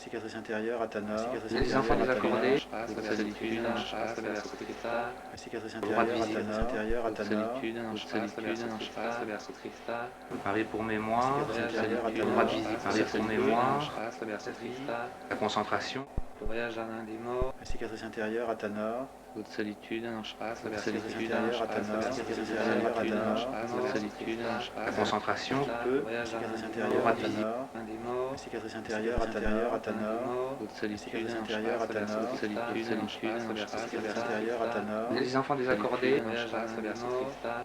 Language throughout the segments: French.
cicatrice intérieure à ta nord. Les enfants désaccordés, solitude, cicatrice droite intérieure à ta nord. Paris pour mémoire, droite visite, Paris pour mémoire, la concentration, le voyage jardin des morts, cicatrice intérieure à ta nord. haute solitude, Solitude intérieure à ta nord. solitude, la concentration, peu, Cicatrice intérieure à ta nord. Cicatrice intérieure à ta nord. haute solitude, Intérieure à ta nord. Cicatrice intérieure à ta nord. les enfants désaccordés,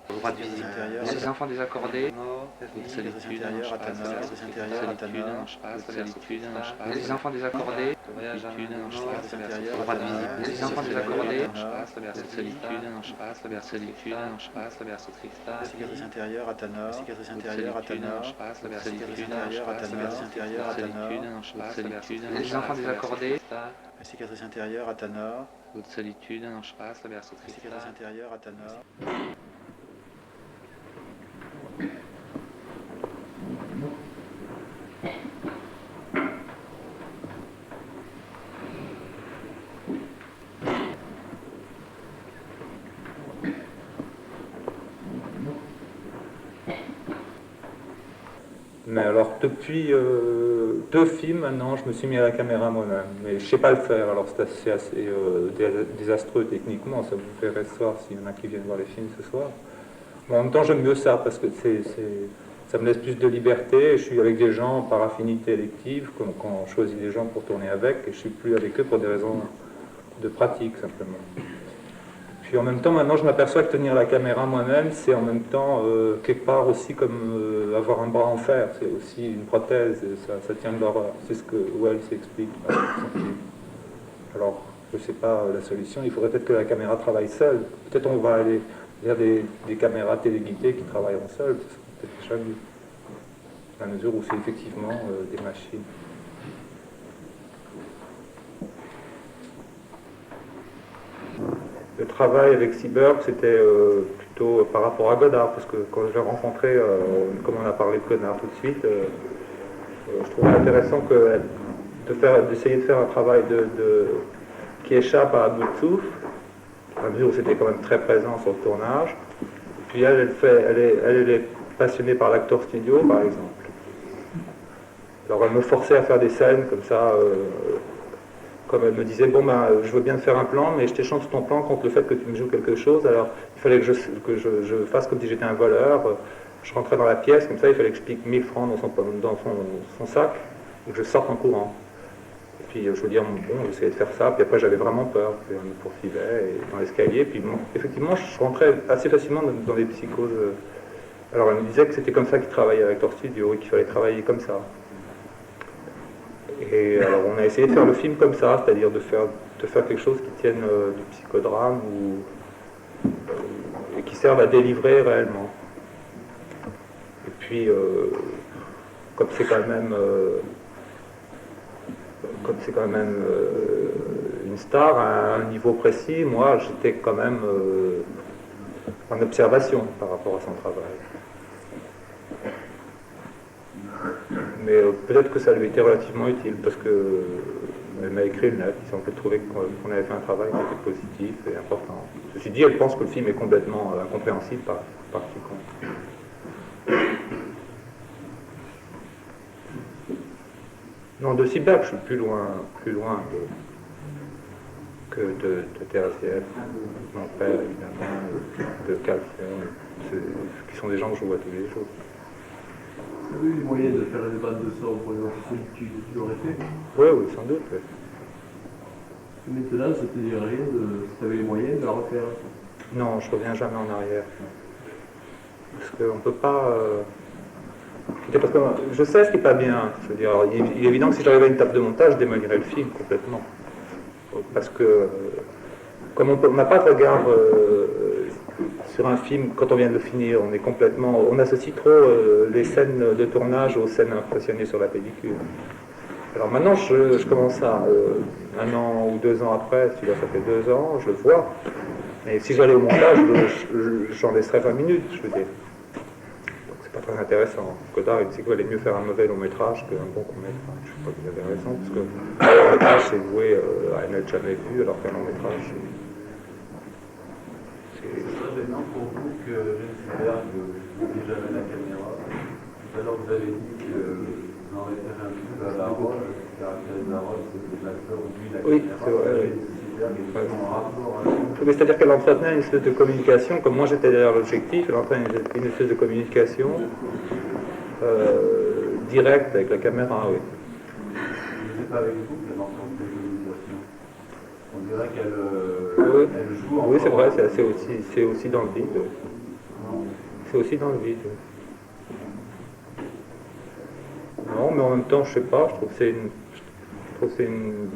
droite visite, les enfants désaccordés, haute solitude, Intérieure à ta nord. Cicatrice intérieure à ta nord. les enfants désaccordés, droite visite, les enfants désaccordés, Cicatrice intérieure à ta nord. Cicatrice intérieure à ta nord. Cicatrice intérieure à ta nord. Intérieure à ta nord. les enfants désaccordés, Cicatrice intérieure à ta nord. haute solitude, Cicatrice intérieure à ta nord. Mais alors, depuis 2 films maintenant, je me suis mis à la caméra moi-même. Mais je ne sais pas le faire, alors c'est assez désastreux techniquement. Ça vous verrez ce soir s'il y en a qui viennent voir les films ce soir. Mais en même temps, j'aime mieux ça parce que ça me laisse plus de liberté. Je suis avec des gens par affinité élective, quand on choisit des gens pour tourner avec, et je ne suis plus avec eux pour des raisons de pratique simplement. Puis en même temps, maintenant, je m'aperçois que tenir la caméra moi-même, c'est en même temps, quelque part aussi comme avoir un bras en fer. C'est aussi une prothèse, ça tient de l'horreur. C'est ce que Wells explique. Alors, je ne sais pas la solution. Il faudrait peut-être que la caméra travaille seule. Peut-être on va aller vers des caméras téléguidées qui travailleront seules. C'est peut-être déjà mieux. À la mesure où c'est effectivement des machines. Le travail avec Seberg, c'était plutôt par rapport à Godard, parce que quand je l'ai rencontré, comme on a parlé de Godard tout de suite, je trouvais intéressant d'essayer de faire un travail qui échappe à bout de souffle, à la mesure où c'était quand même très présent sur le tournage. Puis elle est passionnée par l'acteur studio, par exemple. Alors elle me forçait à faire des scènes comme ça. Comme elle me disait, bon ben, je veux bien te faire un plan, mais je t'échange ton plan contre le fait que tu me joues quelque chose. Alors il fallait que je fasse comme si j'étais un voleur. Je rentrais dans la pièce, comme ça, il fallait que je pique 1000 francs dans son sac, et que je sorte en courant. Et puis je veux dire, bon, j'essayais de faire ça, puis après j'avais vraiment peur. Puis on me poursuivait dans l'escalier, puis bon, effectivement, je rentrais assez facilement dans des psychoses. Alors elle me disait que c'était comme ça qu'il travaillait avec leur studio, et qu'il fallait travailler comme ça. Et alors on a essayé de faire le film comme ça, c'est-à-dire de faire quelque chose qui tienne du psychodrame et qui serve à délivrer réellement. Et puis, comme c'est quand même une star à un niveau précis, moi j'étais quand même en observation par rapport à son travail. Mais peut-être que ça lui était relativement utile, parce qu'elle m'a écrit une lettre, il semblait trouver qu'on avait fait un travail qui était positif et important. Ceci dit, elle pense que le film est complètement incompréhensible par quiconque. Non, de Seberg, je suis plus loin que de TRCF, mon père évidemment, de Calcium, qui sont des gens que je vois tous les jours. Vous avez eu les moyens de faire des bandes de son pour les solitude, tu l'aurais fait? Oui, sans doute. Oui. Maintenant, ça te dit rien si tu avais les moyens de la refaire. Non, je reviens jamais en arrière. Parce qu'on ne peut pas... Parce que je sais ce qui n'est pas bien. Je veux dire, alors, il est évident que si j'arrivais à une table de montage, je démolirais le film complètement. Parce que, comme on n'a pas de regard sur un film, quand on vient de le finir, on associe trop les scènes de tournage aux scènes impressionnées sur la pellicule. Alors maintenant, je commence ça 1 an ou 2 ans après, si là ça fait 2 ans, je le vois. Mais si j'allais au montage, j'en laisserais 20 minutes, je veux dire. Donc c'est pas très intéressant. Godard, il disait qu'il valait mieux faire un mauvais long métrage qu'un bon court métrage. Je crois qu'il avait raison, parce que un long métrage, c'est voué à n'être jamais vu, alors qu'un long métrage, C'est très gênant pour vous que Spielberg n'oublie jamais la caméra. Tout à l'heure, vous avez dit que vous en référez un peu à la rôle, ce qui caractérise la rôle, c'est que l'acteur oublie la oui, caméra. c'est vrai. Spielberg est vraiment en rapport avec... Mais c'est-à-dire qu'elle entretenait une espèce de communication, comme moi j'étais derrière l'objectif, elle entretenait une espèce de communication directe avec la caméra, oui. Je ne sais pas avec vous qu'elle entend des communications. On dirait qu'elle Oui, elle joue encore. oui c'est vrai, c'est aussi dans le vide. Non. C'est aussi dans le vide. Non, mais en même temps, je sais pas, je trouve que c'est une...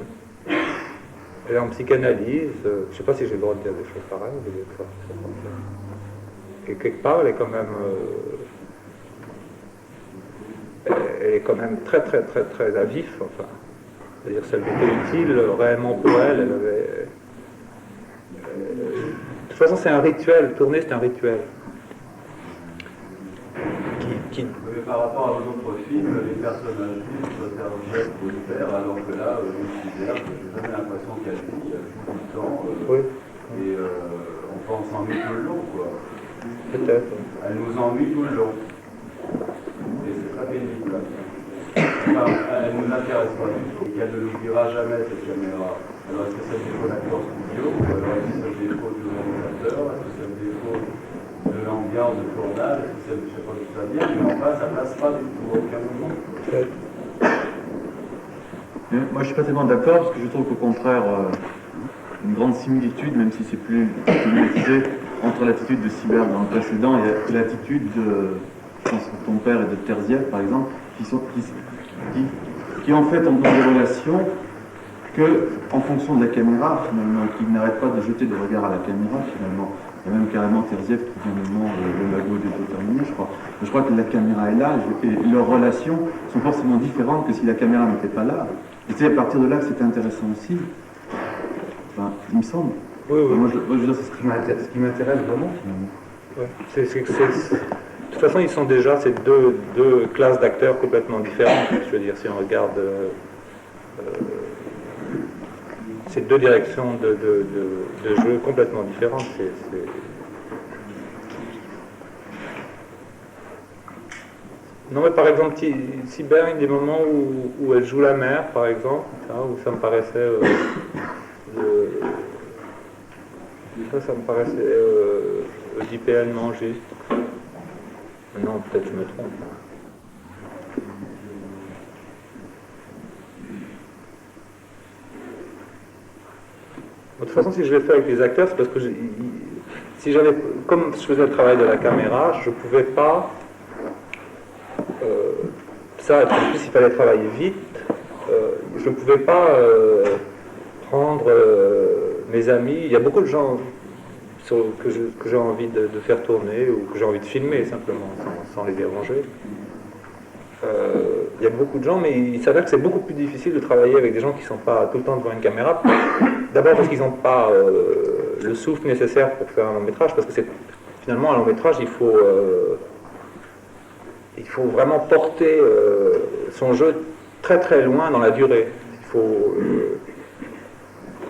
Elle est en psychanalyse, je sais pas si j'ai le droit de dire des choses pareilles, mais ça. Et quelque part, elle est quand même... elle est quand même très très très très à vif, enfin. C'est-à-dire celle qui était utile réellement pour elle, elle avait... de toute façon, c'est un rituel, tourner c'est un rituel. Mais par rapport à vos autres films, les personnages vivent se servent pour le faire, alors que là, Spielberg, j'ai jamais l'impression qu'elle vit tout le temps. Oui. Et on pense s'ennuie tout le long, quoi. Peut-être. Elle nous ennuie tout le long. Et c'est très pénible. Enfin, elle ne nous intéresse pas du tout. Et qu'elle ne l'oubliera jamais, cette caméra. Alors, est-ce que c'est le défaut d'acteur studio, ou alors est-ce que c'est le défaut du réalisateur, est-ce que c'est le défaut de l'ambiance de tournage, est-ce que c'est, je ne sais pas ce que ça veut dire, mais enfin, ça ne passe pas du tout, à aucun moment. Peut-être. Moi, je suis pas tellement d'accord, parce que je trouve qu'au contraire, une grande similitude, même si c'est plus médiatisé, entre l'attitude de Spielberg dans le précédent et l'attitude de ton père et de Terzieff, par exemple, qui en fait ont des relations que, en fonction de la caméra, finalement, qui n'arrêtent pas de jeter des regards à la caméra, finalement. Il y a même carrément Terzieff qui vient maintenant le lago des déterminés, je crois. Mais je crois que la caméra est là, et leurs relations sont forcément différentes que si la caméra n'était pas là. Et c'est à partir de là que c'était intéressant aussi. Enfin, il me semble. Oui, oui. Moi, je veux dire, c'est ce qui m'intéresse vraiment, finalement. Ouais. De toute façon, ils sont déjà ces deux classes d'acteurs complètement différentes. Je veux dire, si on regarde ces deux directions de jeu complètement différentes, Non, mais par exemple, Spielberg, il y a des moments où elle joue la mère, par exemple, où ça me paraissait... ça me paraissait d'IPN juste. Non, peut-être je me trompe. De toute façon, si je l'ai fait avec les acteurs, c'est parce que si j'avais, comme je faisais le travail de la caméra, je ne pouvais pas... ça, et en plus, il fallait travailler vite. Je ne pouvais pas prendre mes amis. Il y a beaucoup de gens que j'ai envie de faire tourner ou que j'ai envie de filmer simplement, sans les déranger. Il y a beaucoup de gens, mais il s'avère que c'est beaucoup plus difficile de travailler avec des gens qui ne sont pas tout le temps devant une caméra. D'abord parce qu'ils n'ont pas le souffle nécessaire pour faire un long métrage, parce que finalement un long métrage, il faut vraiment porter son jeu très très loin dans la durée.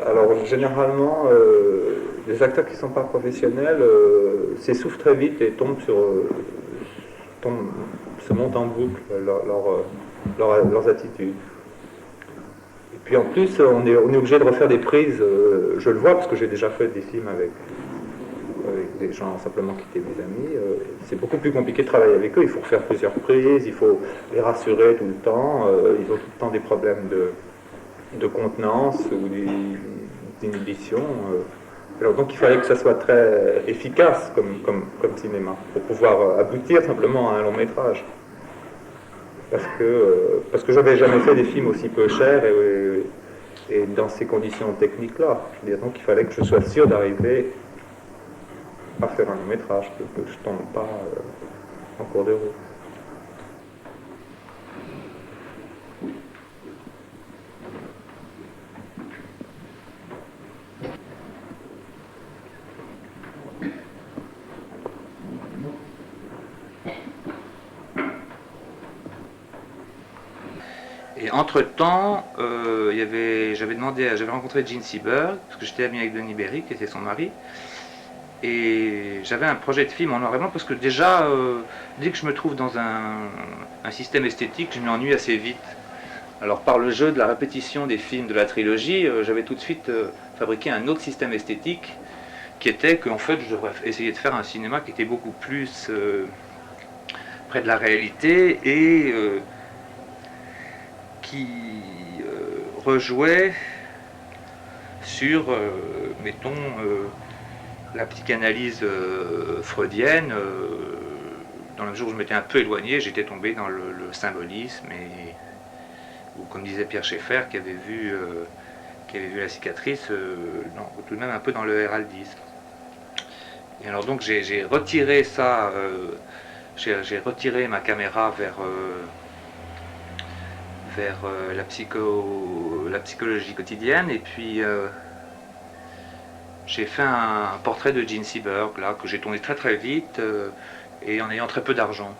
Alors généralement, les acteurs qui ne sont pas professionnels s'essoufflent très vite et se montent en boucle leurs attitudes. Et puis en plus, on est obligé de refaire des prises, je le vois parce que j'ai déjà fait des films avec des gens simplement qui étaient mes amis. C'est beaucoup plus compliqué de travailler avec eux, il faut refaire plusieurs prises, il faut les rassurer tout le temps, ils ont tout le temps des problèmes de contenance ou d'inhibition. Alors donc il fallait que ça soit très efficace comme cinéma, pour pouvoir aboutir simplement à un long métrage. Parce que j'avais jamais fait des films aussi peu chers et dans ces conditions techniques-là. Donc il fallait que je sois sûr d'arriver à faire un long métrage, que je ne tombe pas en cours de route. Et entre-temps, j'avais rencontré Jean Seberg, parce que j'étais ami avec Denis Berry, qui était son mari. Et j'avais un projet de film en noir et blanc, parce que déjà, dès que je me trouve dans un système esthétique, je m'ennuie assez vite. Alors par le jeu de la répétition des films de la trilogie, j'avais tout de suite fabriqué un autre système esthétique, qui était qu'en fait, je devrais essayer de faire un cinéma qui était beaucoup plus près de la réalité et qui rejouait sur, mettons, la psychanalyse freudienne. Dans la mesure où je m'étais un peu éloigné, j'étais tombé dans le symbolisme, ou comme disait Pierre Schaeffer, qui avait vu La cicatrice, tout de même un peu dans le héraldisme. Et alors donc j'ai retiré ça, j'ai retiré ma caméra vers la psychologie quotidienne, et puis j'ai fait un portrait de Jean Seberg, là, que j'ai tourné très très vite, et en ayant très peu d'argent,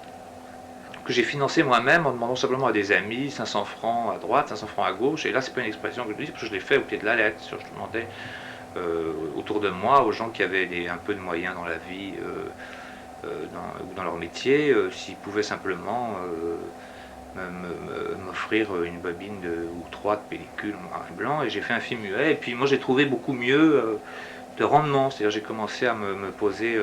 que j'ai financé moi-même en demandant simplement à des amis 500 francs à droite, 500 francs à gauche. Et là, c'est pas une expression que je dis, parce que je l'ai fait au pied de la lettre. Je demandais autour de moi, aux gens qui avaient un peu de moyens dans la vie ou dans leur métier, s'ils pouvaient simplement m'offrir une bobine ou 3 de pellicule en noir et blanc. Et j'ai fait un film muet. Et puis moi, j'ai trouvé beaucoup mieux de rendement. C'est-à-dire, j'ai commencé à me poser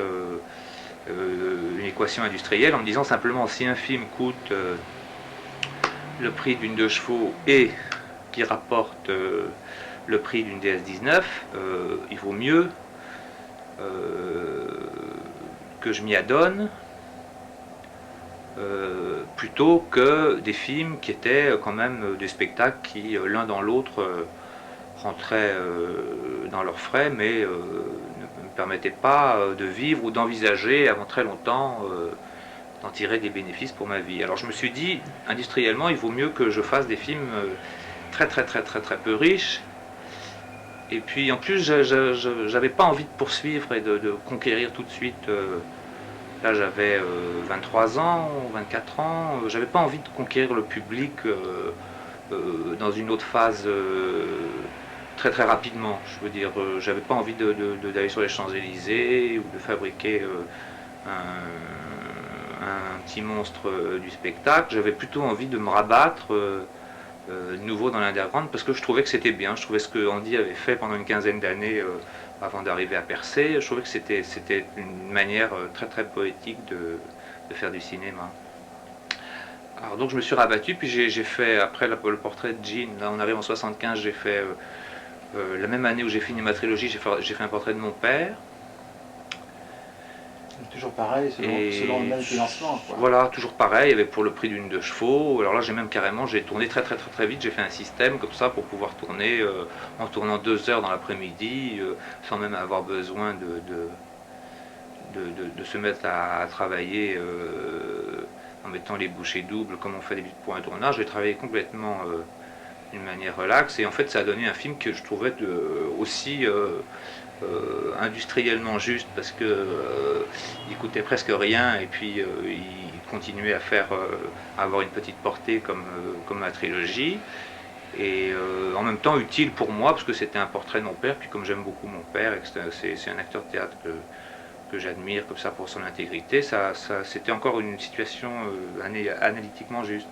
une équation industrielle en me disant simplement, si un film coûte le prix d'une 2 chevaux et qui rapporte le prix d'une DS-19, il vaut mieux que je m'y adonne plutôt que des films qui étaient quand même des spectacles qui l'un dans l'autre rentraient dans leurs frais, mais ne permettaient pas de vivre ou d'envisager avant très longtemps d'en tirer des bénéfices pour ma vie. Alors je me suis dit, industriellement, il vaut mieux que je fasse des films très peu riches. Et puis en plus, j'avais pas envie de poursuivre et de conquérir tout de suite. Là, j'avais 23 ans, 24 ans. J'avais pas envie de conquérir le public dans une autre phase très rapidement. Je veux dire, j'avais pas envie d'aller sur les Champs-Élysées ou de fabriquer un petit monstre du spectacle. J'avais plutôt envie de me rabattre de nouveau dans l'underground, parce que je trouvais que c'était bien. Je trouvais ce que Andy avait fait pendant une quinzaine d'années avant d'arriver à percer. Je trouvais que c'était une manière très poétique de faire du cinéma. Alors donc je me suis rabattu, puis j'ai fait, après le portrait de Jean, là on arrive en 75, j'ai fait la même année où j'ai fini ma trilogie, j'ai fait un portrait de mon père. Toujours pareil, selon le même financement, quoi. Voilà, toujours pareil, avec pour le prix d'une 2 chevaux. Alors là, j'ai tourné très vite. J'ai fait un système comme ça pour pouvoir tourner en tournant 2 heures dans l'après-midi, sans même avoir besoin de se mettre à travailler en mettant les bouchées doubles, comme on fait d'habitude pour un tournage. J'ai travaillé complètement d'une manière relaxe, et en fait, ça a donné un film que je trouvais aussi industriellement juste, parce que il coûtait presque rien, et puis il continuait à avoir une petite portée comme ma trilogie, et en même temps utile pour moi, parce que c'était un portrait de mon père, puis comme j'aime beaucoup mon père et que c'est un acteur de théâtre que j'admire comme ça pour son intégrité, c'était encore une situation analytiquement juste.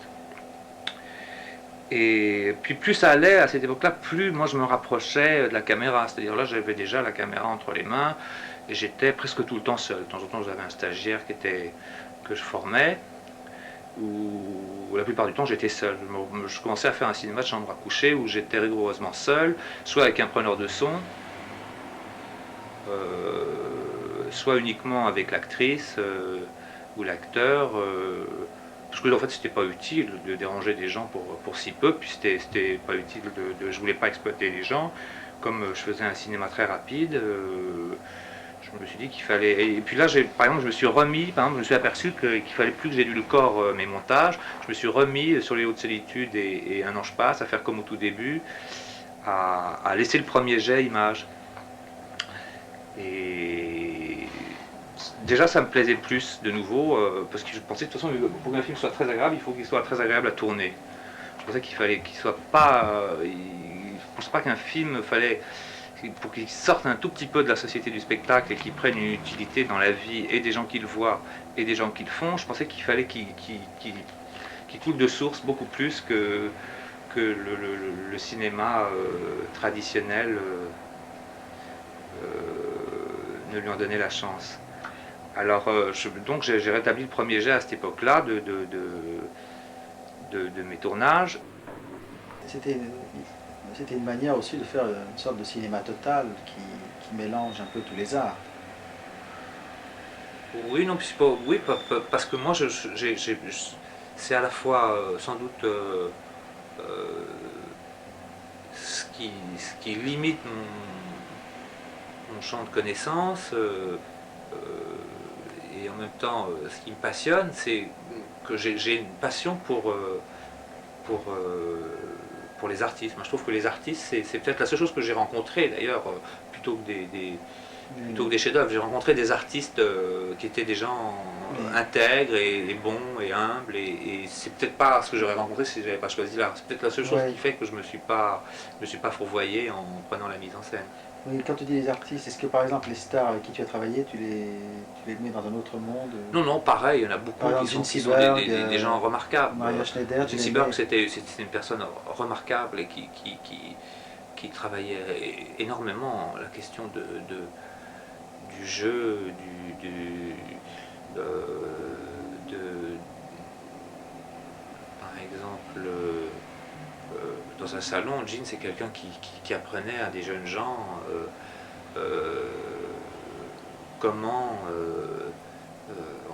Et puis plus ça allait à cette époque-là, plus moi je me rapprochais de la caméra. C'est-à-dire là, j'avais déjà la caméra entre les mains et j'étais presque tout le temps seul. De temps en temps, j'avais un stagiaire que je formais, ou la plupart du temps j'étais seul. Je commençais à faire un cinéma de chambre à coucher où j'étais rigoureusement seul, soit avec un preneur de son, soit uniquement avec l'actrice ou l'acteur. Parce que en fait c'était pas utile de déranger des gens pour si peu, puis c'était pas utile je voulais pas exploiter les gens. Comme je faisais un cinéma très rapide, je me suis dit qu'il fallait. Et puis là, par exemple, je me suis aperçu qu'il fallait plus que j'édulcore mes montages. Je me suis remis sur les Hautes Solitudes et Un Ange passe, à faire comme au tout début, à laisser le premier jet image. Et déjà, ça me plaisait plus de nouveau, parce que je pensais de toute façon, pour qu'un film soit très agréable, il faut qu'il soit très agréable à tourner. pensais qu'il fallait qu'il soit pas... je ne pense pas qu'un film fallait... Pour qu'il sorte un tout petit peu de la société du spectacle et qu'il prenne une utilité dans la vie et des gens qui le voient et des gens qui le font, je pensais qu'il fallait qu'il coule de source beaucoup plus que le cinéma traditionnel ne lui en donnait la chance. Alors, donc j'ai rétabli le premier jet à cette époque-là de mes tournages. C'était une manière aussi de faire une sorte de cinéma total qui mélange un peu tous les arts. Oui, non, oui, parce que moi, c'est à la fois sans doute ce qui limite mon champ de connaissances et en même temps ce qui me passionne, c'est que j'ai une passion pour les artistes. Moi, je trouve que les artistes, c'est peut-être la seule chose que j'ai rencontrée d'ailleurs, plutôt que des chefs-d'œuvre. J'ai rencontré des artistes qui étaient des gens intègres et bons et humbles, et c'est peut-être pas ce que j'aurais rencontré si je n'avais pas choisi l'art. C'est peut-être la seule chose qui fait que je me suis pas fourvoyé en prenant la mise en scène. Oui, quand tu dis les artistes, est-ce que par exemple les stars avec qui tu as travaillé, tu les mets dans un autre monde? Non, pareil, il y en a beaucoup qui sont des gens remarquables. Maria Schneider, Gene Seberg, c'était une personne remarquable et qui travaillait énormément la question du jeu, par exemple, dans un salon, Gene, c'est quelqu'un qui apprenait à des jeunes gens comment,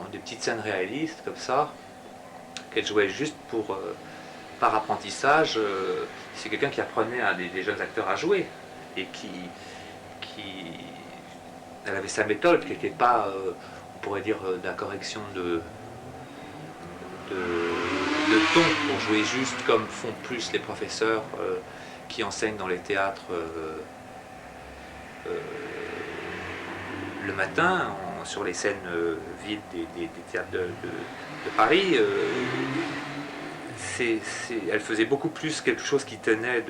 en des petites scènes réalistes comme ça, qu'elle jouait juste par apprentissage. C'est quelqu'un qui apprenait à des jeunes acteurs à jouer et elle avait sa méthode qui n'était pas, on pourrait dire, de la correction de ton pour jouer juste comme font plus les professeurs qui enseignent dans les théâtres le matin sur les scènes vides des théâtres de Paris. Elle faisait beaucoup plus quelque chose qui tenait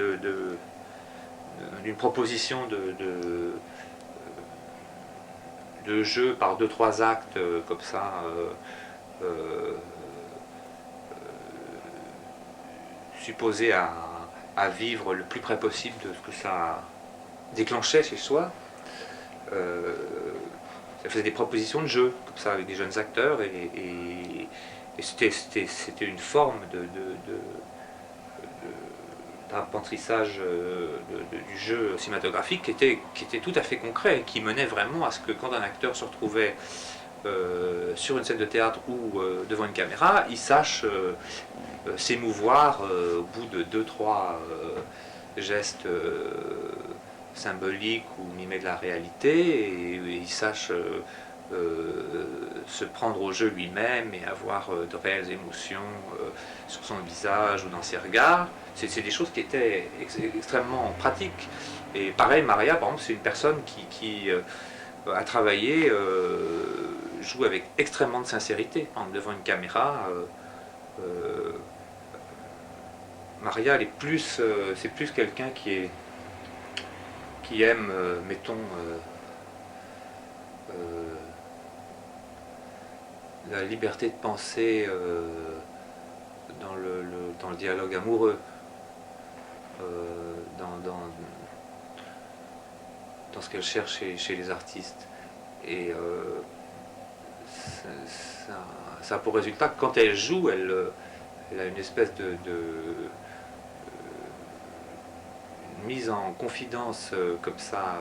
d'une proposition de jeu par 2-3 actes comme ça, supposé à vivre le plus près possible de ce que ça déclenchait chez soi. Elle faisait des propositions de jeu comme ça avec des jeunes acteurs et c'était une forme d'apprentissage du jeu cinématographique qui était tout à fait concret, qui menait vraiment à ce que quand un acteur se retrouvait sur une scène de théâtre ou devant une caméra, il sache s'émouvoir au bout de 2-3 gestes symboliques ou mimés de la réalité, et il sache se prendre au jeu lui-même et avoir de réelles émotions sur son visage ou dans ses regards. C'est des choses qui étaient extrêmement pratiques. Et pareil, Maria, par exemple, c'est une personne qui a travaillé, joue avec extrêmement de sincérité devant une caméra. Maria, c'est plus quelqu'un qui aime, mettons, la liberté de penser dans le dialogue amoureux, dans ce qu'elle cherche chez les artistes. Et ça a pour résultat que quand elle joue, elle a une espèce de mise en confidence comme ça,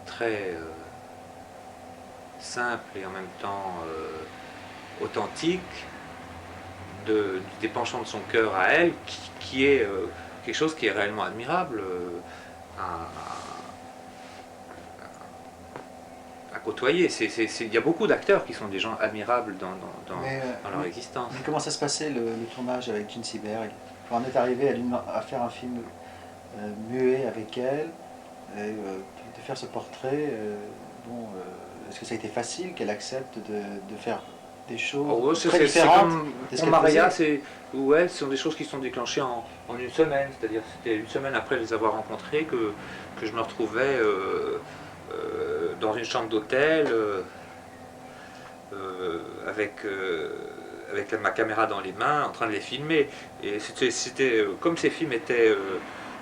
très simple et en même temps authentique des penchants de son cœur à elle, qui est quelque chose qui est réellement admirable à côtoyer. Il y a beaucoup d'acteurs qui sont des gens admirables dans leur existence. Mais comment ça se passait le tournage avec Gene Seberg? On est arrivé à faire un film muet avec elle, de faire ce portrait. Est-ce que ça a été facile qu'elle accepte de faire des choses Oh, ouais, très c'est différentes comme de ce pour qu'elle Maria, faisait. ouais, ce sont des choses qui sont déclenchées en une semaine. C'est-à-dire c'était une semaine après les avoir rencontrés que je me retrouvais dans une chambre d'hôtel avec, avec ma caméra dans les mains en train de les filmer. Et comme ces films étaient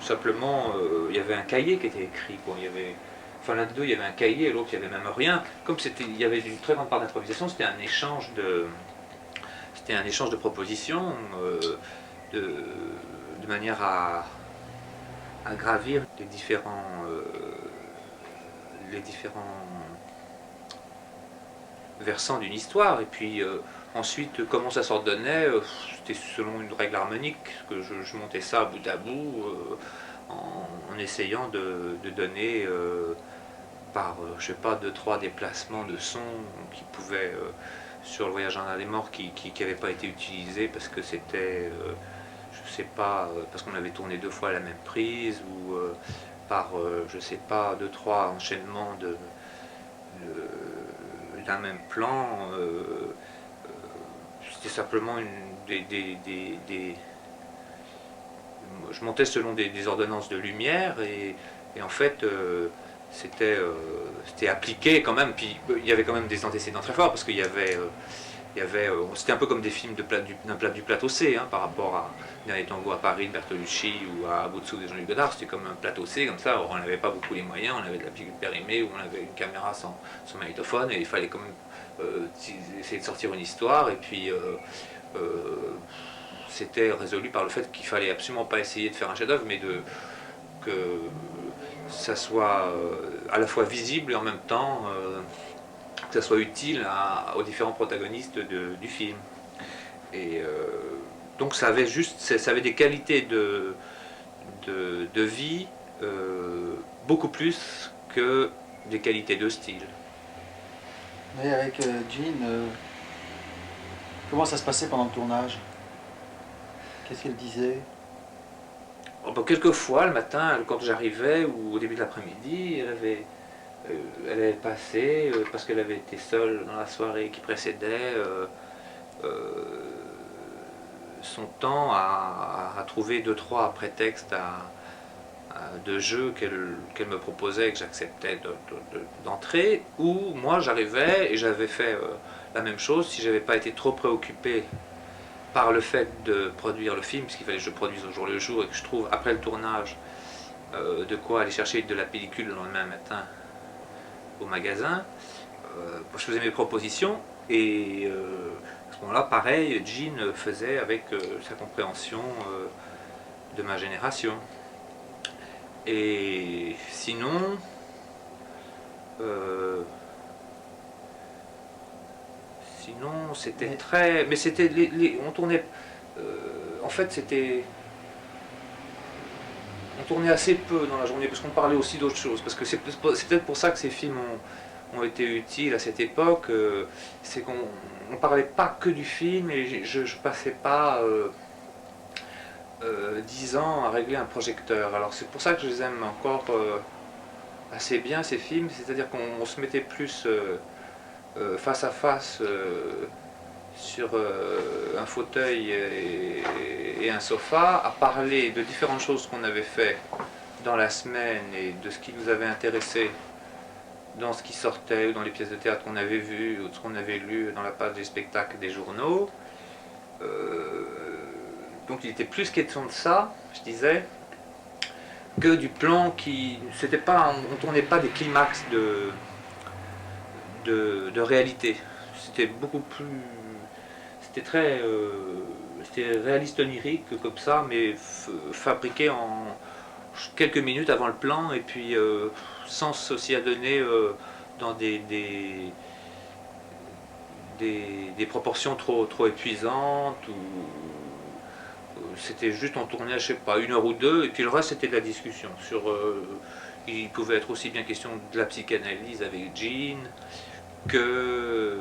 simplement, il y avait un cahier qui était écrit, quoi. Il y avait, enfin l'un des deux il y avait un cahier, l'autre il n'y avait même rien. Comme il y avait une très grande part d'improvisation, c'était un échange de propositions de manière à gravir les différents versants d'une histoire. Et puis ensuite, comment ça s'ordonnait, c'était selon une règle harmonique, que je montais ça bout à bout, en essayant de donner par, je sais pas, 2-3 déplacements de son qui pouvaient, sur le voyage en Inde des morts, qui n'avaient pas été utilisés parce que c'était, je sais pas, parce qu'on avait tourné 2 fois la même prise, ou par, je sais pas, 2-3 enchaînements d'un même plan. C'était simplement je montais selon des ordonnances de lumière, et en fait c'était appliqué quand même. Puis il y avait quand même des antécédents très forts parce qu'il y avait, c'était un peu comme des films du plateau C, hein, par rapport à Dernier Tango à Paris de Bertolucci ou à Boutsu de Jean-Luc Godard. C'était comme un plateau C comme ça. Alors, on n'avait pas beaucoup les moyens, on avait de la pellicule périmée, ou on avait une caméra sans magnétophone, et il fallait quand même essayer de sortir une histoire. Et puis c'était résolu par le fait qu'il fallait absolument pas essayer de faire un chef-d'œuvre, mais que ça soit à la fois visible et en même temps que ça soit utile aux différents protagonistes du film. Et donc ça avait des qualités de vie beaucoup plus que des qualités de style. Mais avec Jean, comment ça se passait pendant le tournage? Qu'est-ce qu'elle disait? Oh, bah, quelquefois, le matin, quand j'arrivais, ou au début de l'après-midi, elle avait passé, parce qu'elle avait été seule dans la soirée qui précédait, son temps à trouver 2-3 prétextes de jeux qu'elle me proposait et que j'acceptais d'entrer, ou moi j'arrivais et j'avais fait la même chose si j'avais pas été trop préoccupé par le fait de produire le film, puisqu'il fallait que je produise au jour le jour et que je trouve après le tournage de quoi aller chercher de la pellicule le lendemain matin au magasin. Je faisais mes propositions, et à ce moment-là, pareil, Jean faisait avec sa compréhension de ma génération. Et sinon, c'était très... Mais c'était... on tournait... en fait, c'était... On tournait assez peu dans la journée, parce qu'on parlait aussi d'autres choses. Parce que c'est peut-être pour ça que ces films ont été utiles à cette époque. C'est qu'on ne parlait pas que du film, et je passais pas 10 ans à régler un projecteur. Alors c'est pour ça que je les aime encore assez bien, ces films. C'est-à-dire qu'on se mettait plus face à face sur un fauteuil et un sofa, à parler de différentes choses qu'on avait fait dans la semaine et de ce qui nous avait intéressé dans ce qui sortait, ou dans les pièces de théâtre qu'on avait vues, ou de ce qu'on avait lu dans la page des spectacles des journaux. Donc il était plus question de ça, je disais, que du plan qui... C'était pas, on ne tournait pas des climax de réalité. C'était beaucoup plus... C'était très... c'était réaliste onirique comme ça, mais fabriqué en quelques minutes avant le plan, et puis sans aussi à donner dans des proportions trop épuisantes, ou c'était juste on tournait, je sais pas, 1 heure ou 2, et puis le reste c'était de la discussion sur... il pouvait être aussi bien question de la psychanalyse avec Jean, que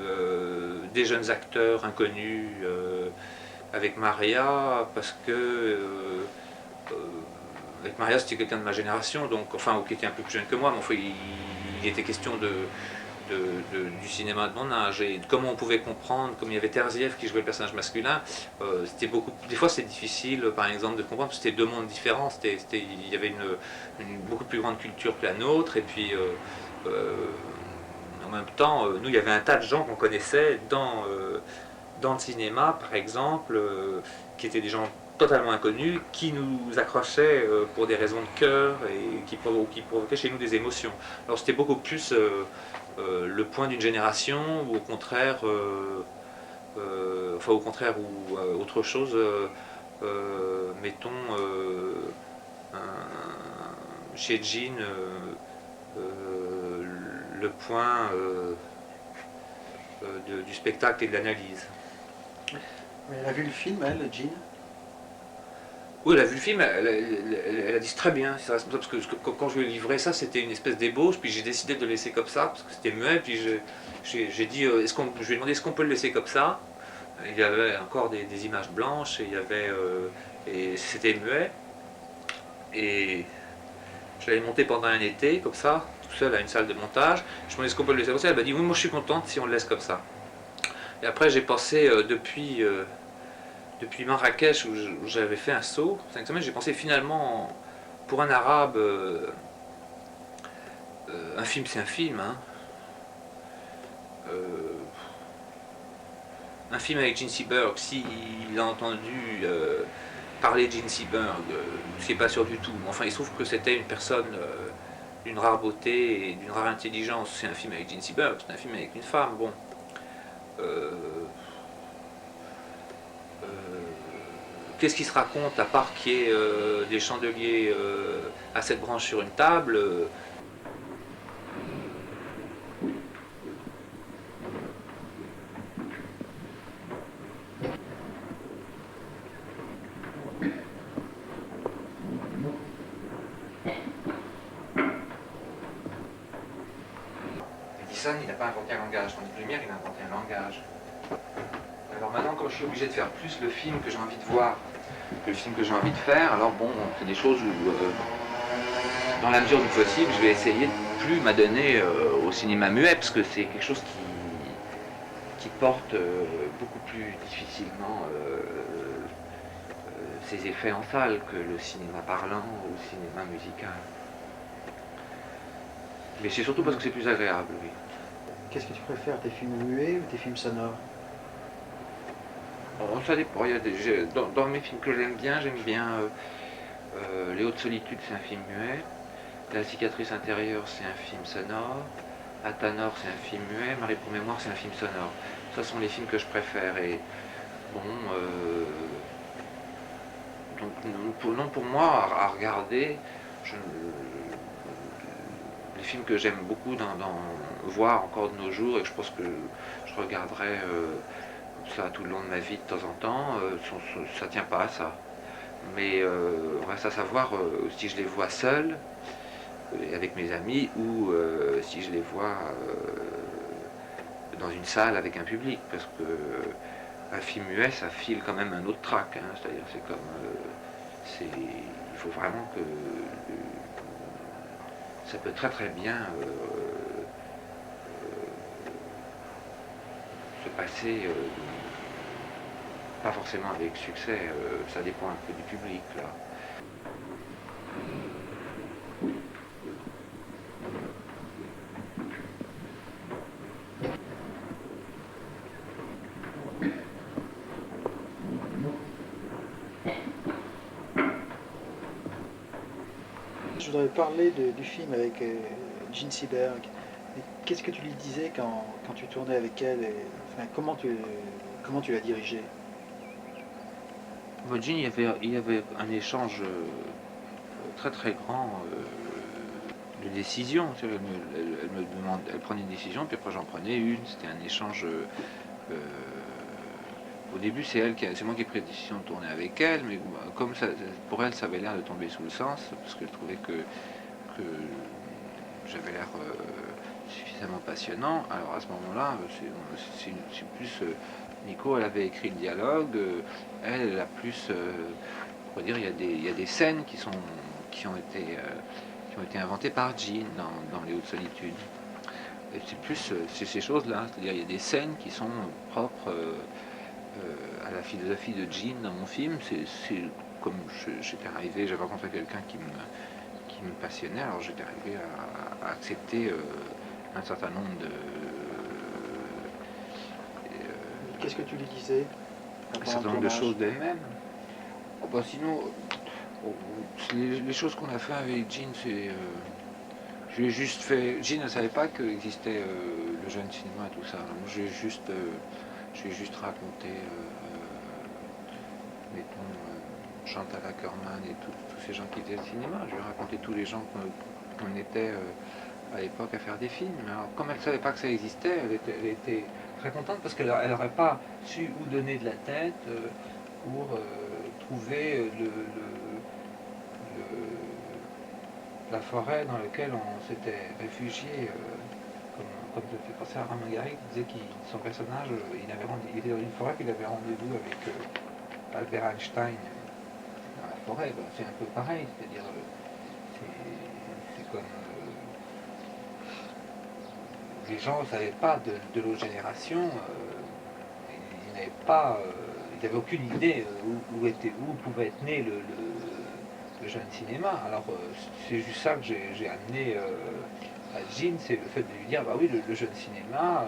des jeunes acteurs inconnus avec Maria, parce que avec Maria c'était quelqu'un de ma génération, donc, enfin, ou qui était un peu plus jeune que moi, mais enfin, il était question du cinéma de mon âge et de comment on pouvait comprendre, comme il y avait Terzieff qui jouait le personnage masculin, des fois c'était difficile par exemple de comprendre parce que c'était deux mondes différents, il y avait une beaucoup plus grande culture que la nôtre et puis en même temps nous il y avait un tas de gens qu'on connaissait dans le cinéma par exemple qui étaient des gens totalement inconnus qui nous accrochaient pour des raisons de cœur et qui provoquaient chez nous des émotions. Alors c'était beaucoup plus le point d'une génération ou au contraire, ou autre chose, mettons chez Jean le point du spectacle et de l'analyse. Mais elle a vu le film, elle, Jean? Oui, elle a vu le film, elle a dit très bien, c'est responsable, parce que quand je lui ai livré ça, c'était une espèce d'ébauche, puis j'ai décidé de le laisser comme ça, parce que c'était muet, puis j'ai dit, je lui ai demandé est-ce qu'on peut le laisser comme ça. Il y avait encore des images blanches, et c'était muet, et je l'avais monté pendant un été, comme ça, tout seul à une salle de montage. Je me demandais est-ce qu'on peut le laisser comme ça, elle m'a dit oui, moi je suis contente si on le laisse comme ça. Et après j'ai pensé depuis Marrakech où j'avais fait un saut, 5 semaines, j'ai pensé finalement, pour un arabe, un film c'est un film. Hein. Un film avec Gene Seberg, s'il a entendu parler de Gene Seberg, ce qui n'est pas sûr du tout, enfin il se trouve que c'était une personne d'une rare beauté et d'une rare intelligence, c'est un film avec Gene Seberg, c'est un film avec une femme, bon. Qu'est-ce qui se raconte à part qu'il y ait des chandeliers à 7 branches sur une table Edison, il n'a pas inventé un langage, tandis que Lumière, il a inventé un langage. Alors maintenant, quand je suis obligé de faire plus le film que j'ai envie de voir que le film que j'ai envie de faire, alors bon, c'est des choses où, dans la mesure du possible, je vais essayer de plus m'adonner au cinéma muet, parce que c'est quelque chose qui porte beaucoup plus difficilement ses effets en salle que le cinéma parlant ou le cinéma musical. Mais c'est surtout parce que c'est plus agréable, oui. Qu'est-ce que tu préfères, tes films muets ou tes films sonores? Ça dépend. Dans mes films que j'aime bien Les Hautes Solitudes, c'est un film muet. La cicatrice intérieure, c'est un film sonore. Athanor, c'est un film muet. Marie pour mémoire, c'est un film sonore. Ce sont les films que je préfère. Et bon, donc non pour moi à regarder. Les films que j'aime beaucoup voir encore de nos jours et que je pense que je regarderai ça tout le long de ma vie de temps en temps, ça tient pas à ça. Mais reste à savoir si je les vois seuls, avec mes amis, ou si je les vois dans une salle avec un public, parce que un film muet, ça file quand même un autre track, hein, c'est-à-dire c'est comme... il faut vraiment que... ça peut très très bien se passer, pas forcément avec succès, ça dépend un peu du public là. Je voudrais parler du film avec Jean Seberg. Qu'est-ce que tu lui disais quand tu tournais avec elle enfin, comment tu l'as dirigée? Jean, il y avait un échange très très grand de décisions. Elle prenait une décision, puis après j'en prenais une. C'était un échange. Au début, c'est moi qui ai pris la décision de tourner avec elle, mais comme pour elle, ça avait l'air de tomber sous le sens, parce qu'elle trouvait que j'avais l'air suffisamment passionnant. Alors à ce moment-là, c'est plus Nico, elle avait écrit le dialogue, elle a plus, on va dire, il y a des scènes qui ont été inventées par Jean dans Les Hautes Solitudes. Et c'est plus c'est ces choses-là, c'est-à-dire il y a des scènes qui sont propres à la philosophie de Gene dans mon film. C'est comme j'étais arrivé, j'avais rencontré quelqu'un qui me passionnait, alors j'étais arrivé à accepter un certain nombre de Qu'est-ce que tu lui disais un pendant certain le nombre de tournage? choses d'elle-même. Oh, bah, sinon, les choses qu'on a fait avec Gene, c'est j'ai juste fait. Gene ne savait pas qu'existait le jeune cinéma et tout ça. Donc, j'ai juste raconté, mettons, Chantal Ackerman et tous ces gens qui étaient au cinéma. Je lui ai raconté tous les gens qu'on était à l'époque à faire des films. Alors, comme elle ne savait pas que ça existait, elle était très contente parce qu'elle n'aurait pas su où donner de la tête pour trouver la forêt dans laquelle on s'était réfugié. Comme je fais penser à Romain Gary qui disait que son personnage, il était dans une forêt qu'il avait rendez-vous avec Albert Einstein dans la forêt. Ben, c'est un peu pareil, c'est-à-dire c'est comme les gens ne savaient pas de l'autre génération, ils n'avaient pas, ils n'avaient aucune idée où pouvait être né le jeune cinéma. Alors c'est juste ça que j'ai amené à Gene, c'est le fait de lui dire, bah oui, le jeune cinéma,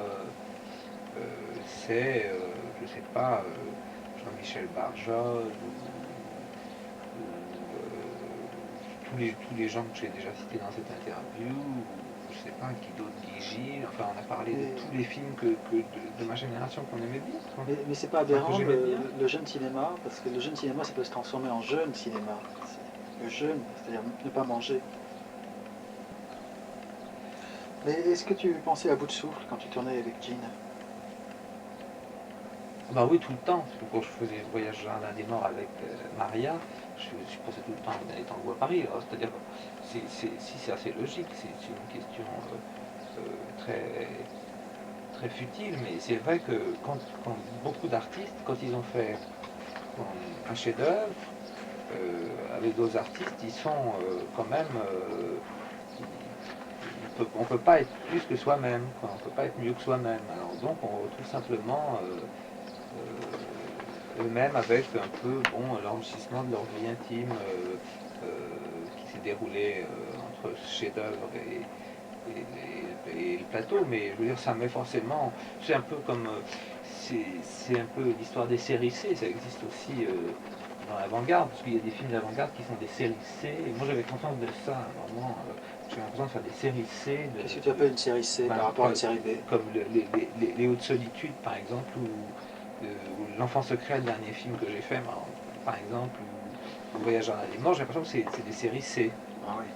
c'est, je sais pas, Jean-Michel Barjauld, tous les gens que j'ai déjà cités dans cette interview, je sais pas qui d'autre, Guy Gilles, enfin on a parlé de tous les films de ma génération qu'on aimait bien. Mais c'est pas aberrant j'aimais bien. le jeune cinéma, parce que le jeune cinéma, ça peut se transformer en jeune cinéma. Le jeune, c'est-à-dire ne pas manger. Mais est-ce que tu pensais à bout de souffle quand tu tournais avec Gene? Bah oui, tout le temps. Parce que quand je faisais le voyage Jardin des Morts avec Maria, je passais tout le temps dans les tangos à Paris. C'est-à-dire, c'est assez logique, c'est une question très, très futile, mais c'est vrai que quand beaucoup d'artistes, quand ils ont fait un chef-d'œuvre, avec d'autres artistes, ils sont quand même. On ne peut pas être plus que soi-même, on ne peut pas être mieux que soi-même. Alors donc on retrouve simplement eux-mêmes avec un peu l'enrichissement de leur vie intime qui s'est déroulé entre ce chef-d'œuvre et le plateau, mais je veux dire ça met forcément, c'est un peu comme c'est un peu l'histoire des séries C, ça existe aussi dans l'avant-garde, parce qu'il y a des films d'avant-garde qui sont des séries C, et moi j'avais conscience de ça à un moment, j'ai l'impression de faire des séries C. Qu'est-ce que tu appelles une série C par rapport à une série B? Comme les Hautes Solitudes par exemple, ou L'Enfant Secret, le dernier film que j'ai fait par exemple, ou Voyage dans la Morts, j'ai l'impression que c'est des séries C. Ah oui.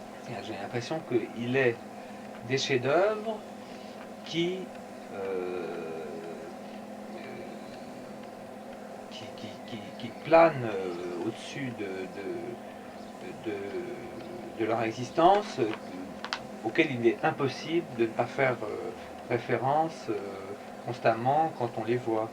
J'ai l'impression qu'il est des chefs-d'œuvre qui planent au-dessus de leur existence, auquel il est impossible de ne pas faire référence constamment quand on les voit.